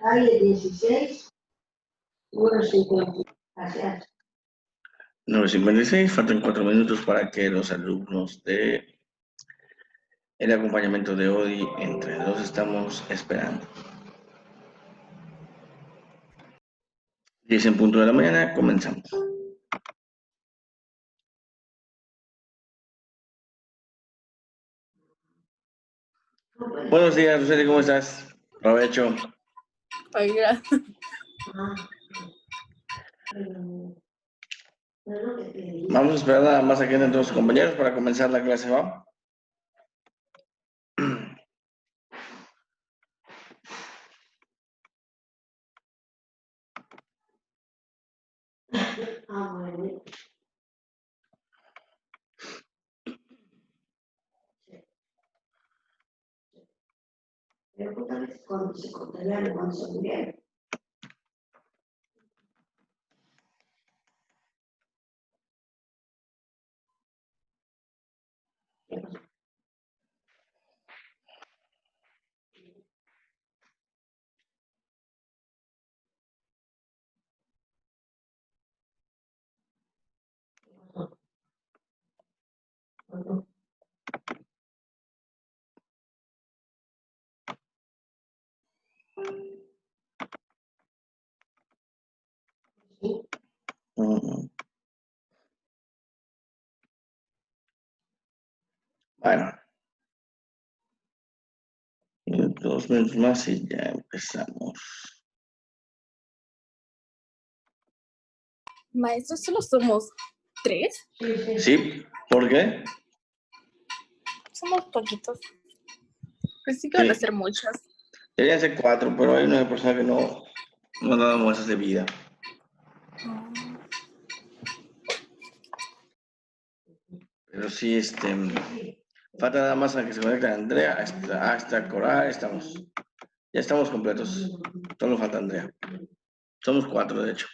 calle 16, 1:50. Gracias. 9:56, faltan 4 minutos para que los alumnos de el acompañamiento de ODI entren. Los estamos esperando. 10 en punto de la mañana, comenzamos. Buenos días, Roseli, ¿cómo estás? Provecho. Oiga. Vamos a esperar nada más a que entren todos los compañeros para comenzar la clase, ¿va? Bueno. Pero cuando se contaría, cuando se muriera. Bueno. 2 minutos más y ya empezamos. Maestro, solo somos 3. ¿Sí? ¿Por qué? Somos poquitos. Pues sí que van a ser muchas. Deberían ser 4, pero hay una persona que no da muestras de vida. Pero sí, falta nada más a que se conecte Andrea. Hasta Coral estamos. Ya estamos completos. Solo falta Andrea. Somos 4, de hecho.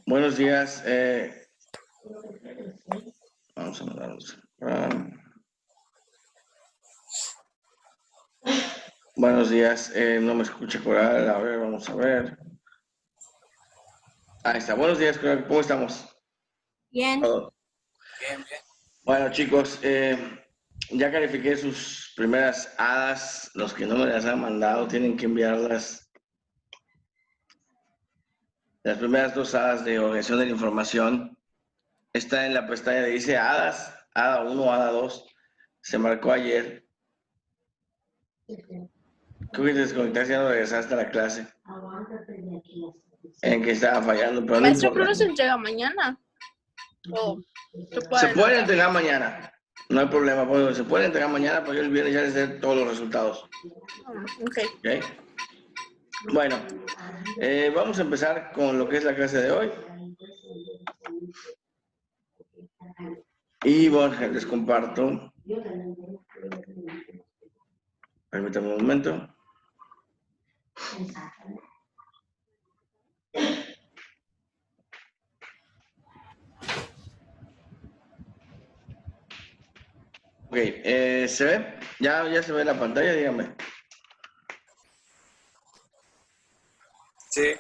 Buenos días. Vamos a mandarnos. Buenos días. No me escucha Coral. A ver, vamos a ver. Ahí está. Buenos días, Coral. ¿Cómo estamos? Bien. Bien. Bueno, chicos, ya califiqué sus primeras hadas. Los que no me las han mandado tienen que enviarlas. Las primeras 2 hadas de organización de la información. Está en la pestaña de dice hadas, hada 1, hada 2. Se marcó ayer. Creo que te desconectaste y ya no regresaste a la clase. En que estaba fallando, pero no Maestro, importa. pero no se entrega mañana. Se puede entregar mañana. No hay problema, pues, se puede entregar mañana, pero yo el viernes ya les dé todos los resultados. Okay. Bueno, vamos a empezar con lo que es la clase de hoy. Y bueno, les comparto. Permítanme un momento. Ok, ¿se ve? ¿Ya se ve la pantalla? Dígame. Sí.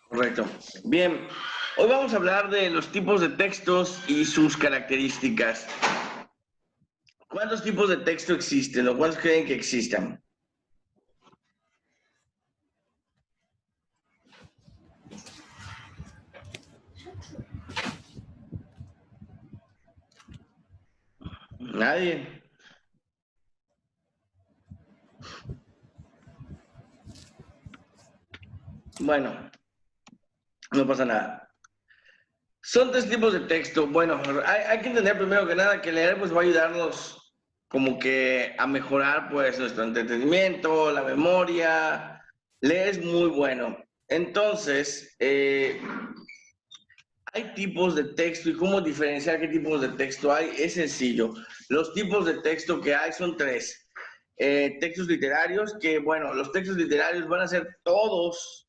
Correcto. Bien, hoy vamos a hablar de los tipos de textos y sus características. ¿Cuántos tipos de texto existen o cuántos creen que existan? Nadie. Bueno, no pasa nada. Son 3 tipos de texto. Bueno, hay que entender primero que nada que leer pues va a ayudarnos como que a mejorar pues nuestro entretenimiento, la memoria. Leer es muy bueno. Entonces, hay tipos de texto y cómo diferenciar qué tipos de texto hay es sencillo. Los tipos de texto que hay son 3. Textos literarios, que bueno, los textos literarios van a ser todos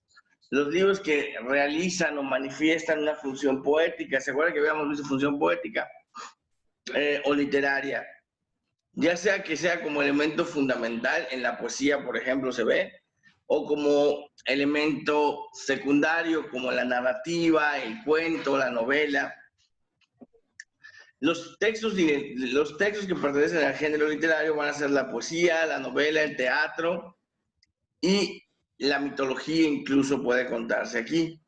los libros que realizan o manifiestan una función poética. ¿Se acuerdan que habíamos visto función poética? O literaria. Ya sea que sea como elemento fundamental en la poesía, por ejemplo, se ve, o como elemento secundario, como la narrativa, el cuento, la novela. Los textos que pertenecen al género literario van a ser la poesía, la novela, el teatro y la mitología incluso puede contarse aquí.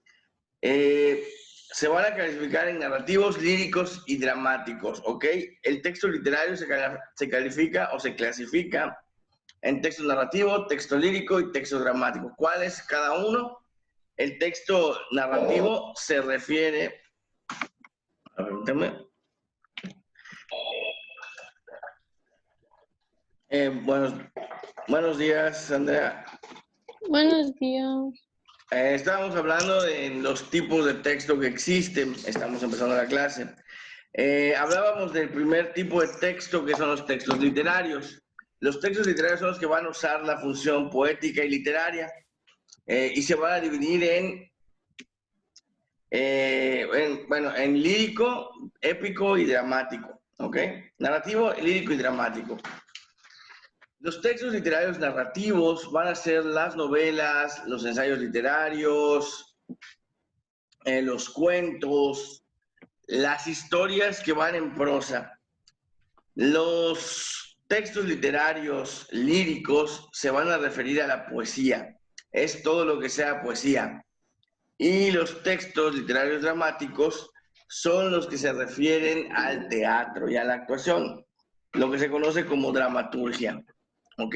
Se van a clasificar en narrativos, líricos y dramáticos, ¿ok? El texto literario se califica o se clasifica en texto narrativo, texto lírico y texto dramático. ¿Cuál es cada uno? El texto narrativo se refiere... A ver, permítame. Buenos días, Andrea. Buenos días. Estábamos hablando de los tipos de texto que existen. Estamos empezando la clase. Hablábamos del primer tipo de texto, que son los textos literarios. Los textos literarios son los que van a usar la función poética y literaria y se van a dividir en lírico, épico y dramático, ¿ok? Narrativo, lírico y dramático. Los textos literarios narrativos van a ser las novelas, los ensayos literarios, los cuentos, las historias que van en prosa. Los textos literarios líricos se van a referir a la poesía. Es todo lo que sea poesía. Y los textos literarios dramáticos son los que se refieren al teatro y a la actuación, lo que se conoce como dramaturgia. ¿Ok?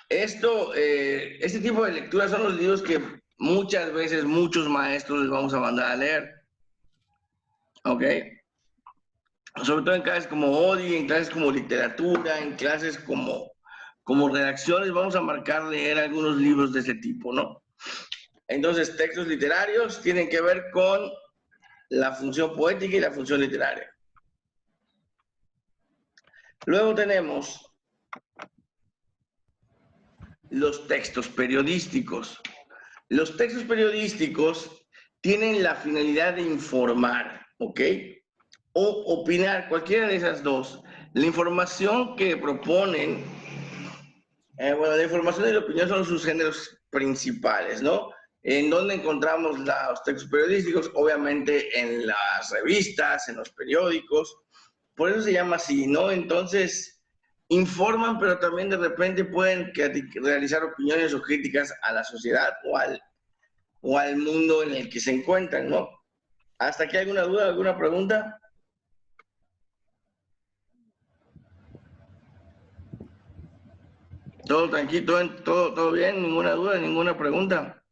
Este tipo de lecturas son los libros que muchas veces muchos maestros les vamos a mandar a leer. ¿Ok? Sobre todo en clases como ODI, en clases como literatura, en clases como redacciones, vamos a marcar leer algunos libros de ese tipo, ¿no? Entonces, textos literarios tienen que ver con la función poética y la función literaria. Luego tenemos los textos periodísticos. Los textos periodísticos tienen la finalidad de informar, ¿ok? O opinar, cualquiera de esas dos. La información que proponen, la información y la opinión son sus géneros principales, ¿no? ¿En dónde encontramos los textos periodísticos? Obviamente en las revistas, en los periódicos. Por eso se llama así, ¿no? Entonces, informan, pero también de repente pueden realizar opiniones o críticas a la sociedad o al mundo en el que se encuentran, ¿no? ¿Hasta aquí alguna duda, alguna pregunta? ¿Todo tranquilo? ¿Todo bien? ¿Ninguna duda? ¿Ninguna pregunta?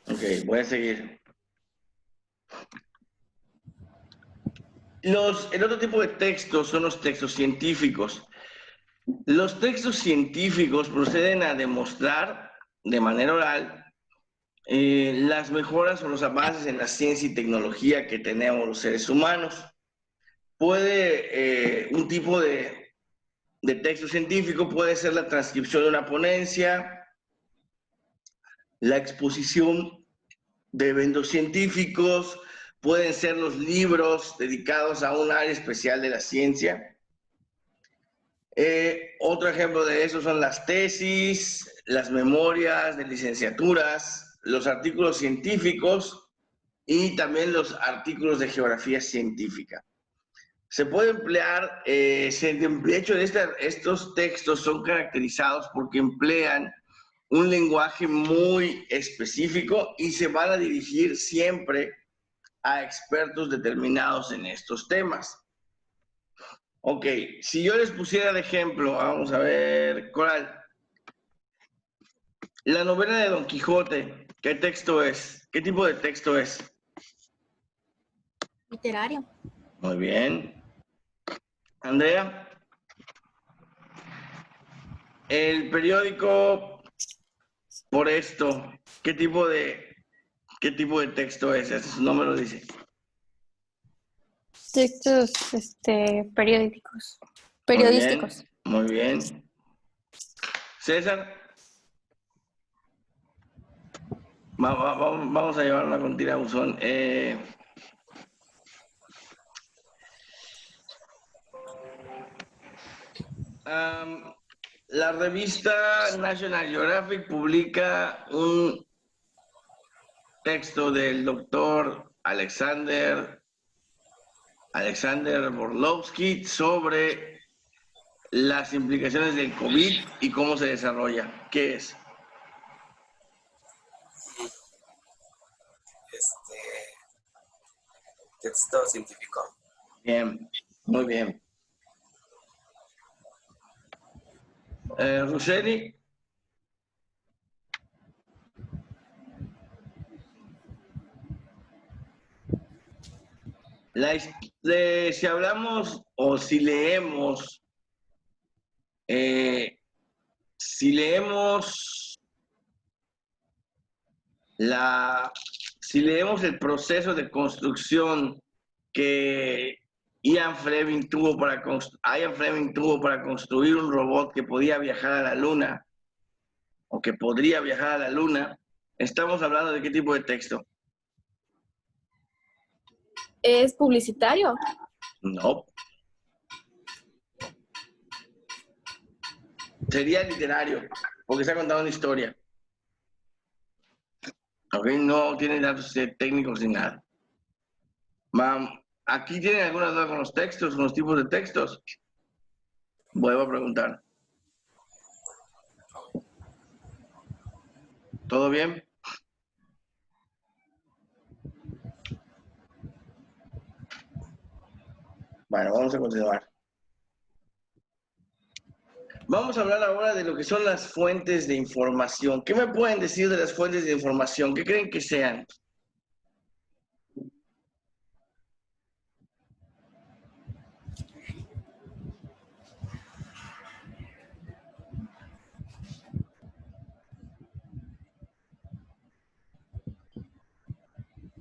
Ok, voy a seguir. El otro tipo de textos son los textos científicos. Los textos científicos proceden a demostrar de manera oral las mejoras o los avances en la ciencia y tecnología que tenemos los seres humanos. Un tipo de texto científico puede ser la transcripción de una ponencia, la exposición de eventos científicos, pueden ser los libros dedicados a un área especial de la ciencia. Otro ejemplo de eso son las tesis, las memorias de licenciaturas, los artículos científicos y también los artículos de geografía científica. Se puede emplear, de hecho estos textos son caracterizados porque emplean un lenguaje muy específico y se van a dirigir siempre a expertos determinados en estos temas. Ok, si yo les pusiera de ejemplo, vamos a ver, Coral, la novela de Don Quijote, ¿qué texto es? ¿Qué tipo de texto es? Literario. Muy bien. Andrea, el periódico Por Esto, ¿qué tipo de texto es? Ese su nombre lo dice. Textos periódicos. Periodísticos. Muy bien. César. Vamos a llevarla con tirabuzón. La revista National Geographic publica un texto del doctor Alexander Borlowski sobre las implicaciones del COVID y cómo se desarrolla. ¿Qué es? Texto científico. Bien, muy bien. Ruggeri. Si hablamos o si leemos el proceso de construcción que Ian Fleming tuvo para construir un robot que podía viajar a la Luna o que podría viajar a la Luna, estamos hablando de qué tipo de texto. ¿Es publicitario? No. Sería literario, porque se ha contado una historia. Ok, no tiene datos técnicos ni nada. ¿Aquí tienen alguna duda con los textos, con los tipos de textos? Vuelvo a preguntar. ¿Todo bien? Bueno, vamos a continuar. Vamos a hablar ahora de lo que son las fuentes de información. ¿Qué me pueden decir de las fuentes de información? ¿Qué creen que sean?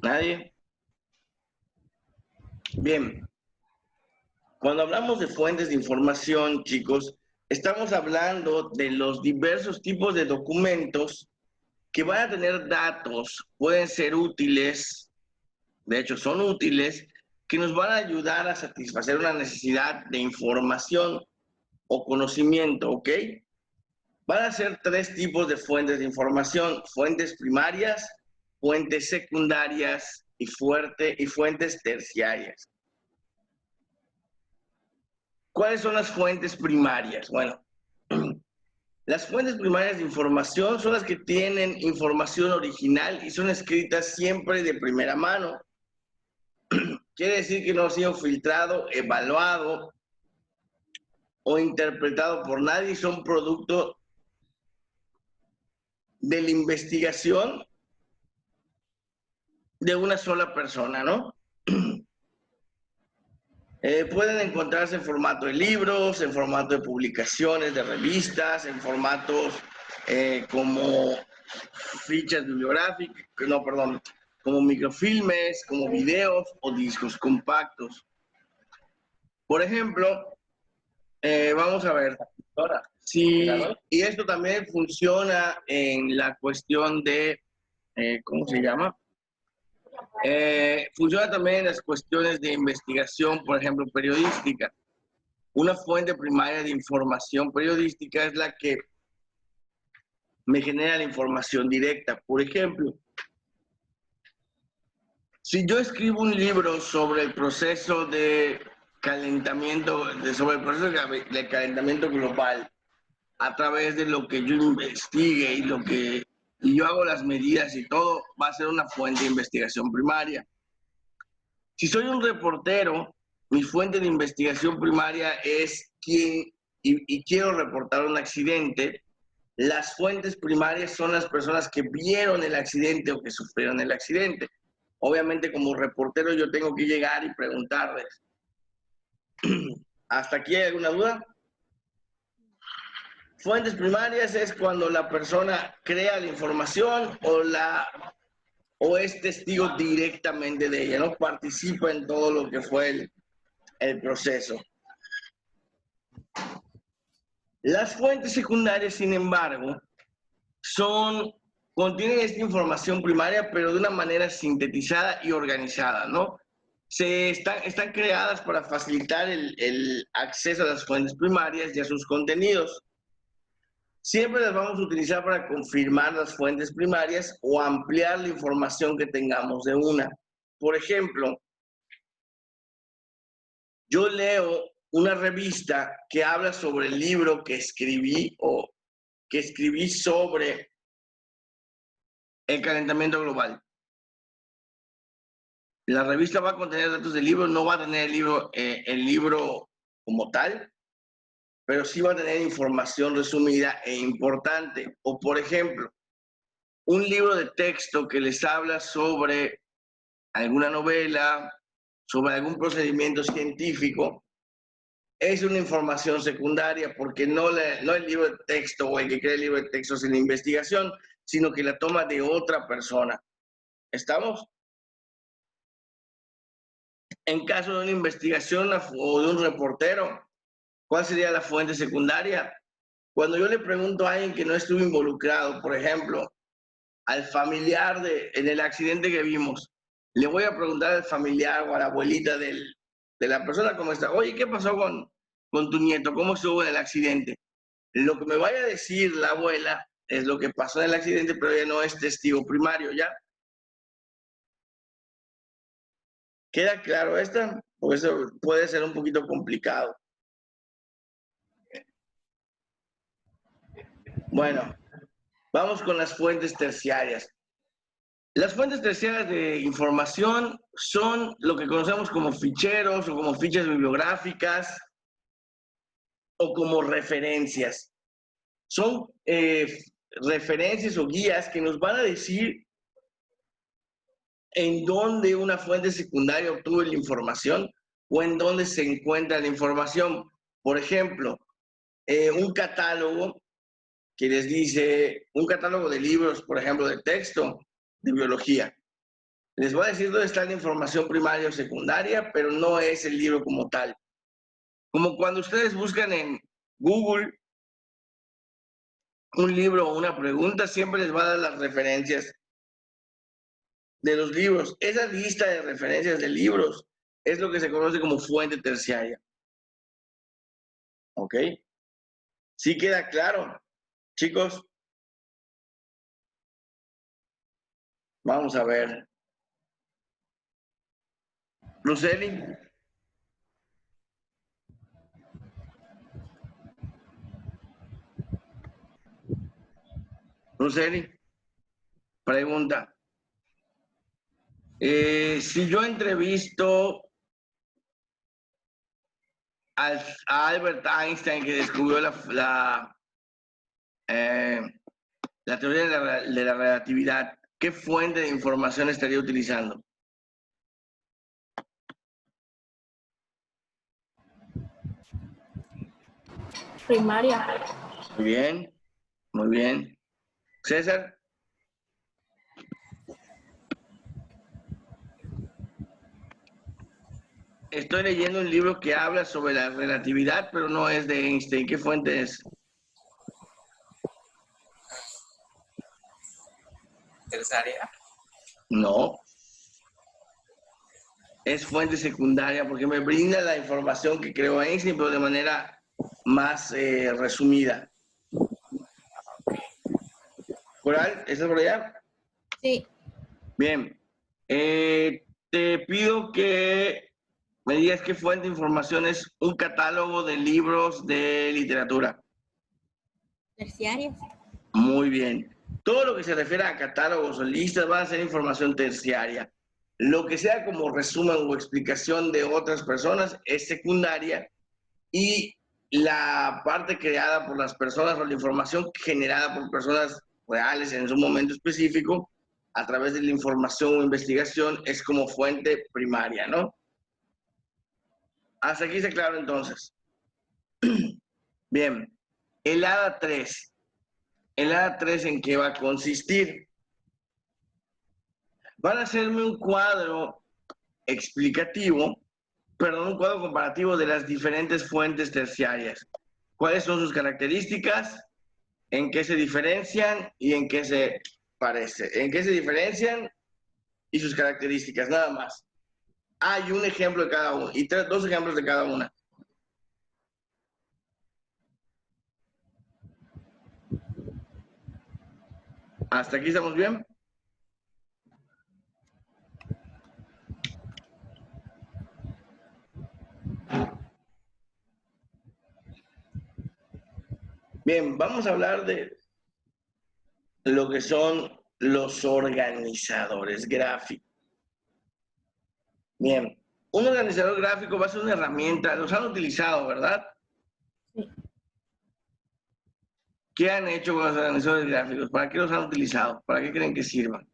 ¿Nadie? Bien. Cuando hablamos de fuentes de información, chicos, estamos hablando de los diversos tipos de documentos que van a tener datos, pueden ser útiles, de hecho son útiles, que nos van a ayudar a satisfacer una necesidad de información o conocimiento, ¿ok? Van a ser tres tipos de fuentes de información: fuentes primarias, fuentes secundarias y fuentes terciarias. ¿Cuáles son las fuentes primarias? Bueno, las fuentes primarias de información son las que tienen información original y son escritas siempre de primera mano. Quiere decir que no ha sido filtrado, evaluado o interpretado por nadie, son producto de la investigación de una sola persona, ¿no? Pueden encontrarse en formato de libros, en formato de publicaciones, de revistas, en formatos como fichas bibliográficas, como microfilmes, como videos o discos compactos. Por ejemplo, vamos a ver, y esto también funciona en la cuestión de, ¿cómo se llama? Funciona también en las cuestiones de investigación, por ejemplo, periodística. Una fuente primaria de información periodística es la que me genera la información directa. Por ejemplo, si yo escribo un libro sobre el proceso de calentamiento, de calentamiento global, a través de lo que yo investigue y yo hago las medidas y todo, va a ser una fuente de investigación primaria. Si soy un reportero, mi fuente de investigación primaria es y quiero reportar un accidente, las fuentes primarias son las personas que vieron el accidente o que sufrieron el accidente. Obviamente, como reportero, yo tengo que llegar y preguntarles. ¿Hasta aquí hay alguna duda? Fuentes primarias es cuando la persona crea la información o es testigo directamente de ella, no participa en todo lo que fue el proceso. Las fuentes secundarias, sin embargo, contienen esta información primaria, pero de una manera sintetizada y organizada, ¿no? Están creadas para facilitar el acceso a las fuentes primarias y a sus contenidos. Siempre las vamos a utilizar para confirmar las fuentes primarias o ampliar la información que tengamos de una. Por ejemplo, yo leo una revista que habla sobre el libro que escribí o que escribí sobre el calentamiento global. La revista va a contener datos del libro, no va a tener el libro como tal, pero sí va a tener información resumida e importante. O, por ejemplo, un libro de texto que les habla sobre alguna novela, sobre algún procedimiento científico, es una información secundaria porque no el libro de texto o el que crea el libro de texto es la investigación, sino que la toma de otra persona. ¿Estamos? En caso de una investigación o de un reportero, ¿cuál sería la fuente secundaria? Cuando yo le pregunto a alguien que no estuvo involucrado, por ejemplo, al familiar en el accidente que vimos, le voy a preguntar al familiar o a la abuelita de la persona cómo está. Oye, ¿qué pasó con tu nieto? ¿Cómo estuvo en el accidente? Lo que me vaya a decir la abuela es lo que pasó en el accidente, pero ella no es testigo primario, ¿ya? ¿Queda claro esta? O eso puede ser un poquito complicado. Bueno, vamos con las fuentes terciarias. Las fuentes terciarias de información son lo que conocemos como ficheros o como fichas bibliográficas o como referencias. Son referencias o guías que nos van a decir en dónde una fuente secundaria obtuvo la información o en dónde se encuentra la información. Por ejemplo, un catálogo que les dice, un catálogo de libros, por ejemplo, de texto, de biología. Les voy a decir dónde está la información primaria o secundaria, pero no es el libro como tal. Como cuando ustedes buscan en Google un libro o una pregunta, siempre les va a dar las referencias de los libros. Esa lista de referencias de libros es lo que se conoce como fuente terciaria. ¿Ok? ¿Sí queda claro, chicos? Vamos a ver. Roseli. Roseli, pregunta. Si yo entrevisto a Albert Einstein, que descubrió la teoría de la relatividad, ¿qué fuente de información estaría utilizando? Primaria. Muy bien, muy bien. César. Estoy leyendo un libro que habla sobre la relatividad, pero no es de Einstein. ¿Qué fuente es? Terciaria. No. Es fuente secundaria porque me brinda la información que creó Einstein, pero de manera más resumida. ¿Coral? ¿Estás por allá? Sí. Bien. Te pido que me digas qué fuente de información es un catálogo de libros de literatura. Terciarias. Muy bien. Todo lo que se refiere a catálogos o listas va a ser información terciaria. Lo que sea como resumen o explicación de otras personas es secundaria y la parte creada por las personas o la información generada por personas reales en su momento específico a través de la información o investigación es como fuente primaria, ¿no? Hasta aquí está claro entonces. Bien, el ADA 3. ¿El ADA 3 en qué va a consistir? Van a hacerme un cuadro explicativo perdón, un cuadro comparativo de las diferentes fuentes terciarias. ¿Cuáles son sus características? ¿En qué se diferencian y en qué se parecen? ¿En qué se diferencian y sus características? Nada más. Hay un ejemplo de cada uno y dos ejemplos de cada una. ¿Hasta aquí estamos bien? Bien, vamos a hablar de lo que son los organizadores gráficos. Bien, un organizador gráfico va a ser una herramienta, los han utilizado, ¿verdad? Sí. ¿Qué han hecho con los organizadores gráficos? ¿Para qué los han utilizado? ¿Para qué creen que sirvan?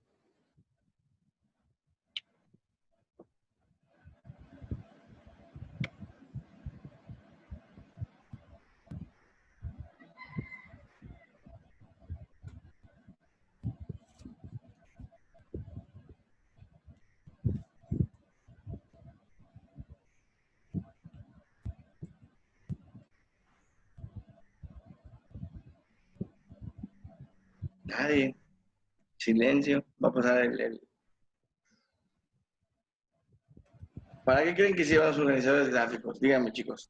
Nadie. Silencio. Va a pasar el... ¿Para qué creen que sirvan los organizadores gráficos? Díganme, chicos.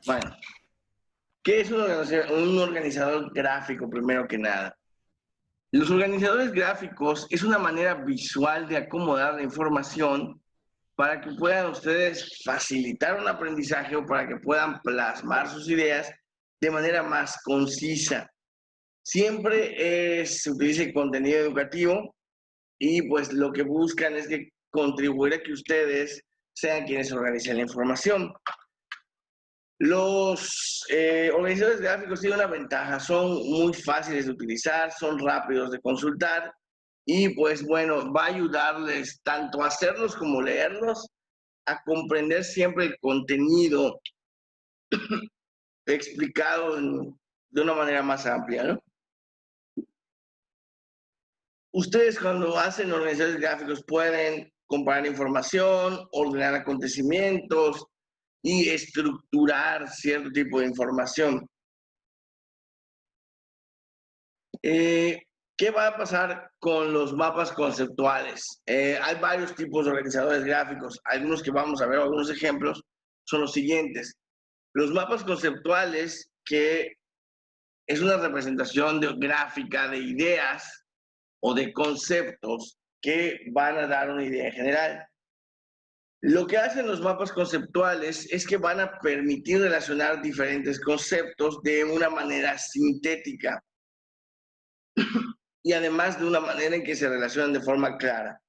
Bueno, ¿qué es un organizador gráfico, primero que nada? Los organizadores gráficos es una manera visual de acomodar la información para que puedan ustedes facilitar un aprendizaje o para que puedan plasmar sus ideas de manera más concisa. Siempre se utiliza el contenido educativo y pues lo que buscan es que contribuir a que ustedes sean quienes organicen la información. Los organizadores gráficos tienen una ventaja, son muy fáciles de utilizar, son rápidos de consultar y pues bueno, va a ayudarles tanto a hacerlos como leerlos, a comprender siempre el contenido explicado de una manera más amplia, ¿no? Ustedes cuando hacen organizadores gráficos pueden comparar información, ordenar acontecimientos y estructurar cierto tipo de información. ¿Qué va a pasar con los mapas conceptuales? Hay varios tipos de organizadores gráficos. Algunos que vamos a ver, algunos ejemplos, son los siguientes. Los mapas conceptuales, que es una representación gráfica de ideas o de conceptos que van a dar una idea general. Lo que hacen los mapas conceptuales es que van a permitir relacionar diferentes conceptos de una manera sintética y además de una manera en que se relacionan de forma clara.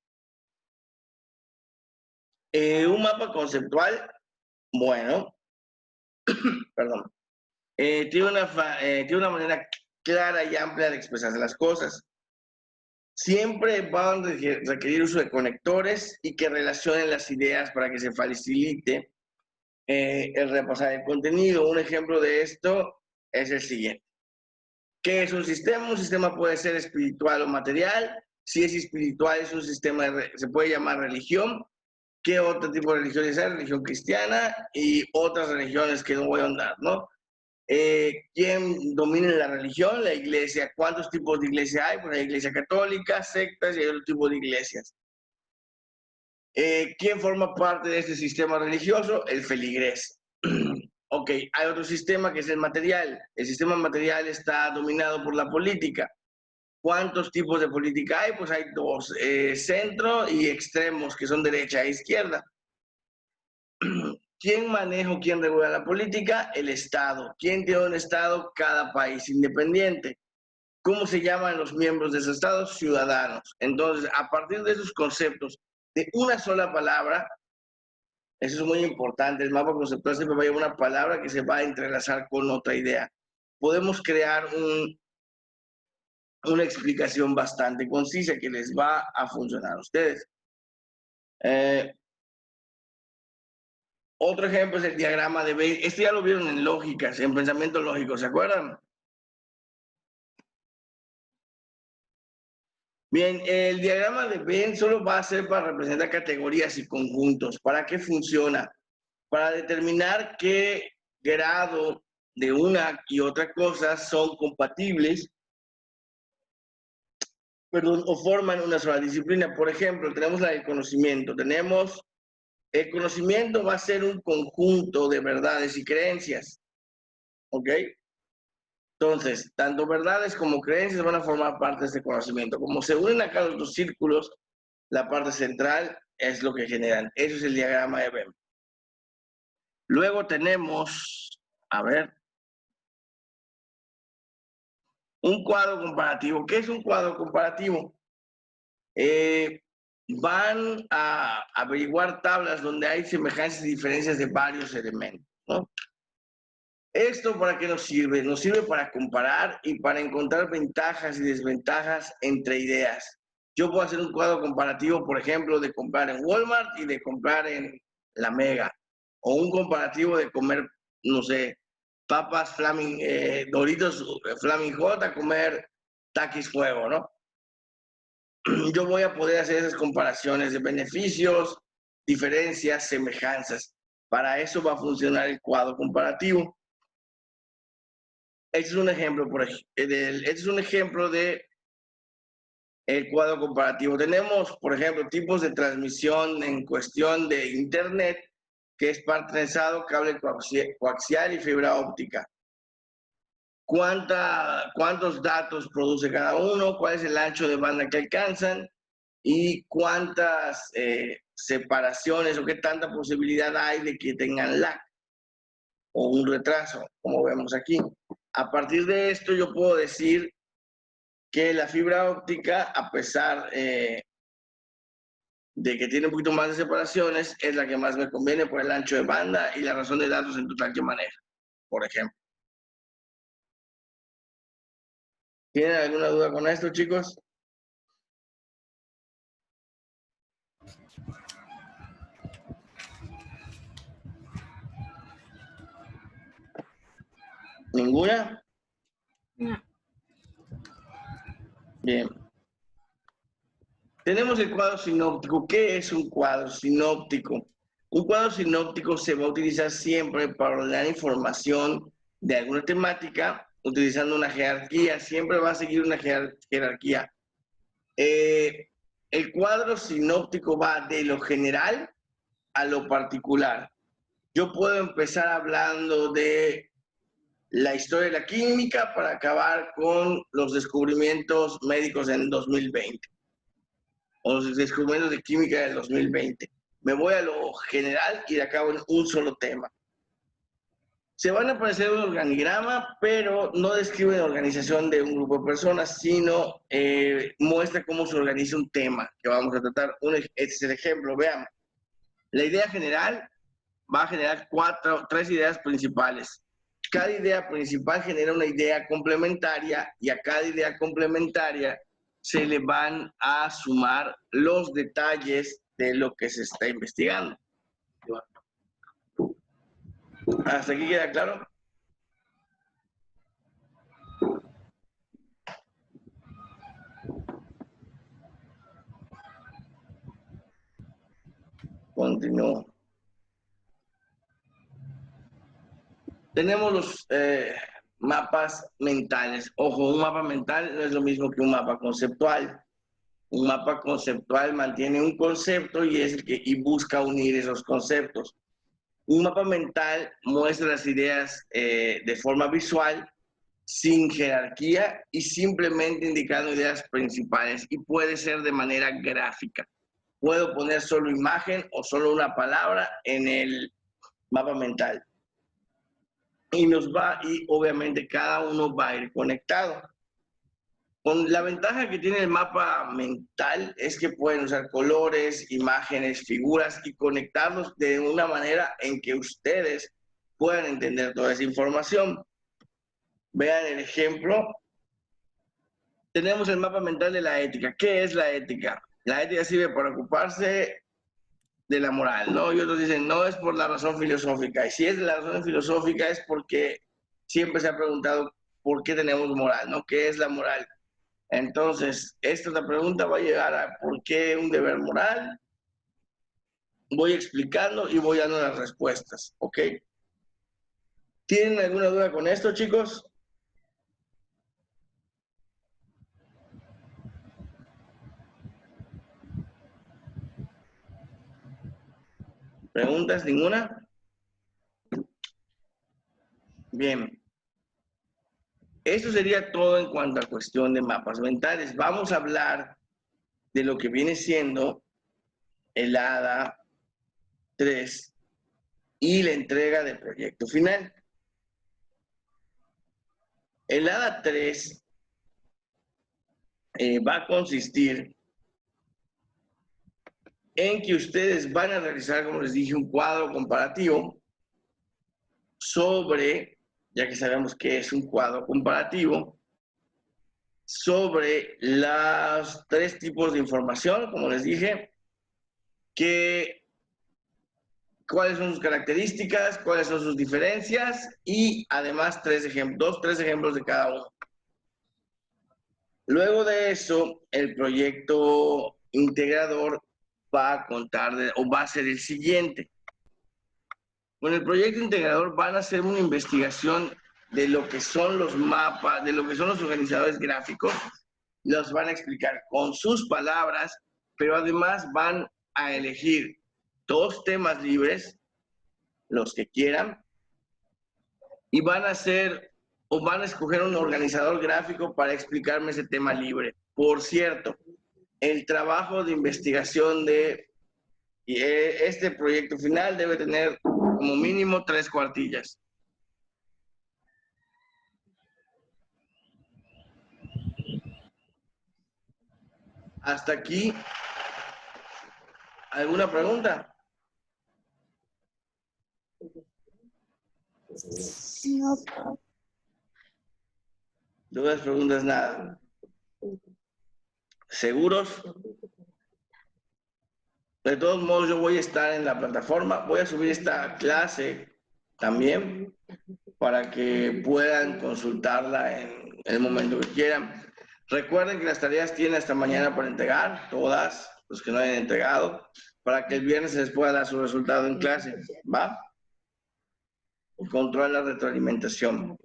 Un mapa conceptual, bueno, perdón, tiene una manera clara y amplia de expresarse las cosas. Siempre van a requerir uso de conectores y que relacionen las ideas para que se facilite el repasar el contenido. Un ejemplo de esto es el siguiente. ¿Qué es un sistema? Un sistema puede ser espiritual o material. Si es espiritual, es un sistema, se puede llamar religión. ¿Qué otro tipo de religiones hay? Religión cristiana y otras religiones que no voy a ahondar, ¿no? ¿Quién domina la religión? La iglesia. ¿Cuántos tipos de iglesia hay? Pues hay iglesia católica, sectas y hay otro tipo de iglesias. ¿Quién forma parte de este sistema religioso? El feligrés. Ok, hay otro sistema que es el material. El sistema material está dominado por la política. ¿Cuántos tipos de política hay? Pues hay dos, centro y extremos, que son derecha e izquierda. ¿Quién maneja o quién regula la política? El Estado. ¿Quién tiene un Estado? Cada país independiente. ¿Cómo se llaman los miembros de ese Estado? Ciudadanos. Entonces, a partir de esos conceptos, de una sola palabra, eso es muy importante, el mapa conceptual siempre va a llevar una palabra que se va a entrelazar con otra idea. Podemos crear una explicación bastante concisa que les va a funcionar a ustedes. Otro ejemplo es el diagrama de Venn. Este ya lo vieron en lógicas, en pensamiento lógico, ¿se acuerdan? Bien, el diagrama de Venn solo va a ser para representar categorías y conjuntos. ¿Para qué funciona? Para determinar qué grado de una y otra cosa son compatibles, perdón, o forman una sola disciplina. Por ejemplo, tenemos la del conocimiento. El conocimiento va a ser un conjunto de verdades y creencias, ¿ok? Entonces, tanto verdades como creencias van a formar parte de este conocimiento. Como se unen acá los dos círculos, la parte central es lo que generan. Eso es el diagrama de Venn. Luego tenemos, a ver, un cuadro comparativo. ¿Qué es un cuadro comparativo? Van a averiguar tablas donde hay semejanzas y diferencias de varios elementos, ¿no? ¿Esto para qué nos sirve? Nos sirve para comparar y para encontrar ventajas y desventajas entre ideas. Yo puedo hacer un cuadro comparativo, por ejemplo, de comprar en Walmart y de comprar en La Mega. O un comparativo de comer, no sé, papas Flaming, Doritos Flaming Hot a comer Takis Fuego, ¿no? Yo voy a poder hacer esas comparaciones de beneficios, diferencias, semejanzas. Para eso va a funcionar el cuadro comparativo. Este es un ejemplo, este es un ejemplo de el cuadro comparativo. Tenemos, por ejemplo, tipos de transmisión en cuestión de Internet, que es par trenzado, cable coaxial y fibra óptica. ¿Cuántos datos produce cada uno? ¿Cuál es el ancho de banda que alcanzan? ¿Y cuántas separaciones o qué tanta posibilidad hay de que tengan lag o un retraso, como vemos aquí? A partir de esto yo puedo decir que la fibra óptica, a pesar de que tiene un poquito más de separaciones, es la que más me conviene por el ancho de banda y la razón de datos en total que maneja, por ejemplo. ¿Tienen alguna duda con esto, chicos? ¿Ninguna? No. Bien. Tenemos el cuadro sinóptico. ¿Qué es un cuadro sinóptico? Un cuadro sinóptico se va a utilizar siempre para ordenar información de alguna temática, utilizando una jerarquía. Siempre va a seguir una jerarquía. El cuadro sinóptico va de lo general a lo particular. Yo puedo empezar hablando de la historia de la química para acabar con los descubrimientos médicos en 2020 o los descubrimientos de química del 2020. Me voy a lo general y acabo en un solo tema. Se van a aparecer un organigrama, pero no describe la organización de un grupo de personas, sino muestra cómo se organiza un tema que vamos a tratar. Este es el ejemplo, vean. La idea general va a generar tres ideas principales. Cada idea principal genera una idea complementaria y a cada idea complementaria se le van a sumar los detalles de lo que se está investigando. ¿Hasta aquí queda claro? Continúo. Tenemos los mapas mentales. Ojo, un mapa mental no es lo mismo que un mapa conceptual. Un mapa conceptual mantiene un concepto y es el que busca unir esos conceptos. Un mapa mental muestra las ideas de forma visual, sin jerarquía y simplemente indicando ideas principales, y puede ser de manera gráfica. Puedo poner solo imagen o solo una palabra en el mapa mental. Y obviamente cada uno va a ir conectado. La ventaja que tiene el mapa mental es que pueden usar colores, imágenes, figuras y conectarlos de una manera en que ustedes puedan entender toda esa información. Vean el ejemplo. Tenemos el mapa mental de la ética. ¿Qué es la ética? La ética sirve para ocuparse de la moral, ¿no? Y otros dicen, no es por la razón filosófica. Y si es de la razón filosófica es porque siempre se ha preguntado por qué tenemos moral, ¿no? ¿Qué es la moral? Entonces, esta pregunta va a llegar a por qué un deber moral. Voy explicando y voy dando las respuestas, ¿ok? ¿Tienen alguna duda con esto, chicos? ¿Preguntas? ¿Ninguna? Bien. Eso sería todo en cuanto a cuestión de mapas mentales. Vamos a hablar de lo que viene siendo el ADA 3 y la entrega del proyecto final. El ADA 3 va a consistir en que ustedes van a realizar, como les dije, un cuadro comparativo sobre, ya que sabemos que es un cuadro comparativo, sobre los 3 tipos de información, como les dije, cuáles son sus características, cuáles son sus diferencias y además 3 ejemplos de cada uno. Luego de eso, el proyecto integrador va a contar o va a ser el siguiente. Con el proyecto integrador van a hacer una investigación de lo que son los mapas, de lo que son los organizadores gráficos, los van a explicar con sus palabras, pero además van a elegir 2 temas libres, los que quieran, y van a hacer o van a escoger un organizador gráfico para explicarme ese tema libre. Por cierto, el trabajo de investigación de este proyecto final debe tener como mínimo 3 cuartillas. Hasta aquí, ¿alguna pregunta? No. ¿Dudas, preguntas, nada? ¿Seguros? De todos modos, yo voy a estar en la plataforma. Voy a subir esta clase también para que puedan consultarla en el momento que quieran. Recuerden que las tareas tienen hasta mañana para entregar, todas, los que no hayan entregado, para que el viernes se les pueda dar su resultado en clase, ¿va? Controla la retroalimentación.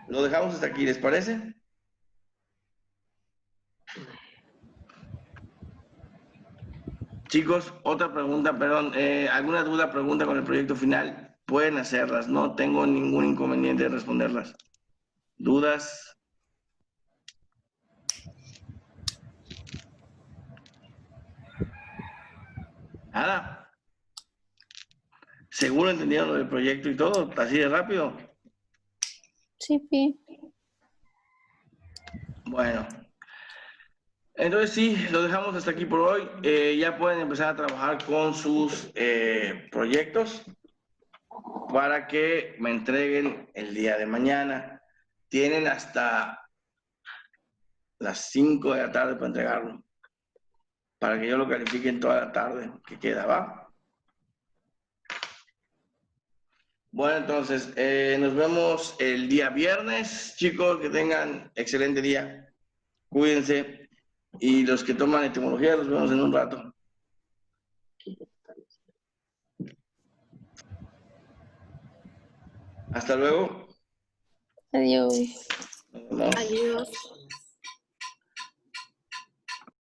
Lo dejamos hasta aquí, ¿les parece? Chicos, otra pregunta, perdón, ¿alguna duda, pregunta con el proyecto final? Pueden hacerlas, no tengo ningún inconveniente de responderlas. ¿Dudas? Nada. ¿Seguro entendieron lo del proyecto y todo? ¿Así de rápido? Sí, sí. Bueno. Entonces sí, lo dejamos hasta aquí por hoy. Ya pueden empezar a trabajar con sus proyectos para que me entreguen el día de mañana. Tienen hasta las 5 de la tarde para entregarlo, para que yo lo califique en toda la tarde que queda, ¿va? Bueno, entonces, nos vemos el día viernes. Chicos, que tengan excelente día. Cuídense. Y los que toman etimología, los vemos en un rato. Hasta luego. Adiós. Nos vemos. Adiós.